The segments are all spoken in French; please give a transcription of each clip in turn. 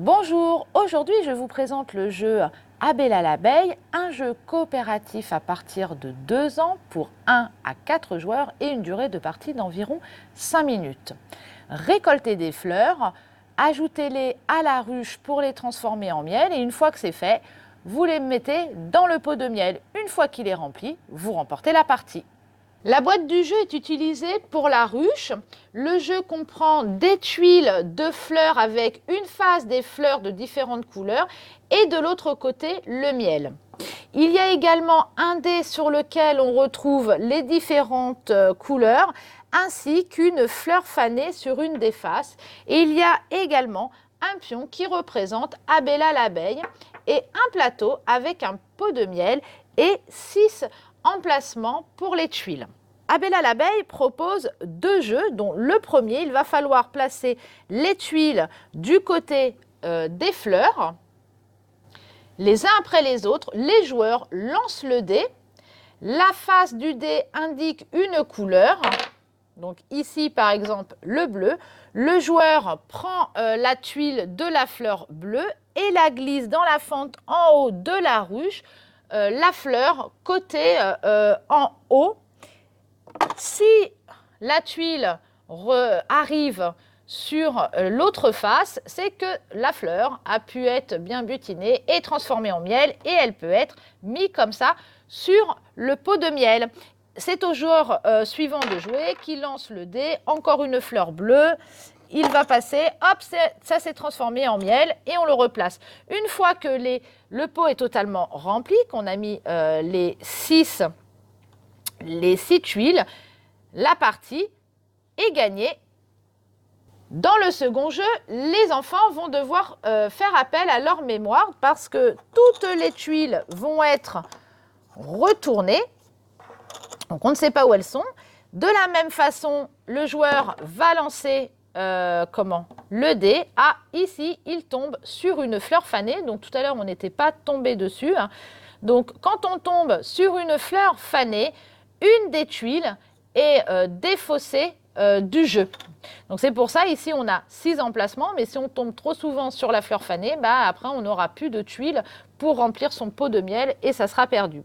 Bonjour, aujourd'hui je vous présente le jeu Abella l'abeille, un jeu coopératif à partir de 2 ans pour 1 à 4 joueurs et une durée de partie d'environ 5 minutes. Récoltez des fleurs, ajoutez-les à la ruche pour les transformer en miel et une fois que c'est fait, vous les mettez dans le pot de miel. Une fois qu'il est rempli, vous remportez la partie. La boîte du jeu est utilisée pour la ruche. Le jeu comprend des tuiles de fleurs avec une face des fleurs de différentes couleurs et de l'autre côté le miel. Il y a également un dé sur lequel on retrouve les différentes couleurs ainsi qu'une fleur fanée sur une des faces. Et il y a également un pion qui représente Abella l'abeille et un plateau avec un pot de miel et 6 emplacements pour les tuiles. Abella l'abeille propose 2 jeux, dont le premier, il va falloir placer les tuiles du côté des fleurs. Les uns après les autres, les joueurs lancent le dé. La face du dé indique une couleur. Donc ici, par exemple, le bleu. Le joueur prend la tuile de la fleur bleue et la glisse dans la fente en haut de la ruche. La fleur côté en haut. Si la tuile arrive sur l'autre face, c'est que la fleur a pu être bien butinée et transformée en miel et elle peut être mise comme ça sur le pot de miel. C'est au joueur suivant de jouer qui lance le dé, encore une fleur bleue. Il va passer, hop, ça s'est transformé en miel et on le replace. Une fois que le pot est totalement rempli, qu'on a mis les 6 tuiles, la partie est gagnée. Dans le second jeu, les enfants vont devoir faire appel à leur mémoire parce que toutes les tuiles vont être retournées. Donc on ne sait pas où elles sont. De la même façon, le joueur va lancer le dé. Ah, ici, il tombe sur une fleur fanée. Donc tout à l'heure, on n'était pas tombé dessus. Donc quand on tombe sur une fleur fanée, une des tuiles est défaussée du jeu. Donc c'est pour ça, ici, on a 6 emplacements, mais si on tombe trop souvent sur la fleur fanée, après, on n'aura plus de tuiles pour remplir son pot de miel et ça sera perdu.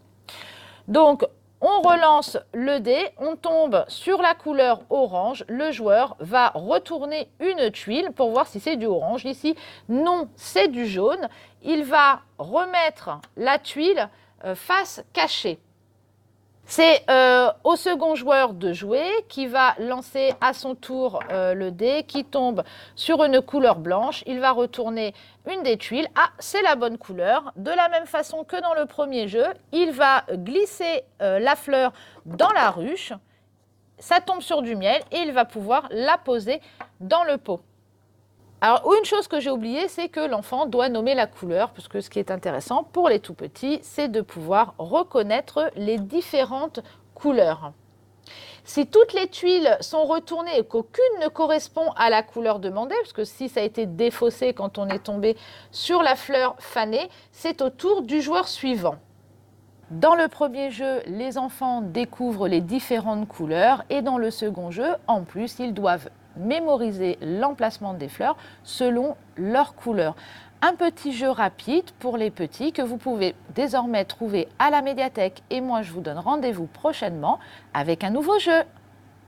Donc, on relance le dé, on tombe sur la couleur orange, le joueur va retourner une tuile pour voir si c'est du orange. Ici, non, c'est du jaune. Il va remettre la tuile face cachée. C'est au second joueur de jouer qui va lancer à son tour le dé qui tombe sur une couleur blanche. Il va retourner une des tuiles. Ah, c'est la bonne couleur. De la même façon que dans le premier jeu, il va glisser la fleur dans la ruche. Ça tombe sur du miel et il va pouvoir la poser dans le pot. Alors, une chose que j'ai oubliée, c'est que l'enfant doit nommer la couleur, parce que ce qui est intéressant pour les tout-petits, c'est de pouvoir reconnaître les différentes couleurs. Si toutes les tuiles sont retournées et qu'aucune ne correspond à la couleur demandée, parce que si ça a été défaussé quand on est tombé sur la fleur fanée, c'est au tour du joueur suivant. Dans le premier jeu, les enfants découvrent les différentes couleurs et dans le second jeu, en plus, ils doivent mémoriser l'emplacement des fleurs selon leur couleur. Un petit jeu rapide pour les petits que vous pouvez désormais trouver à la médiathèque et moi je vous donne rendez-vous prochainement avec un nouveau jeu.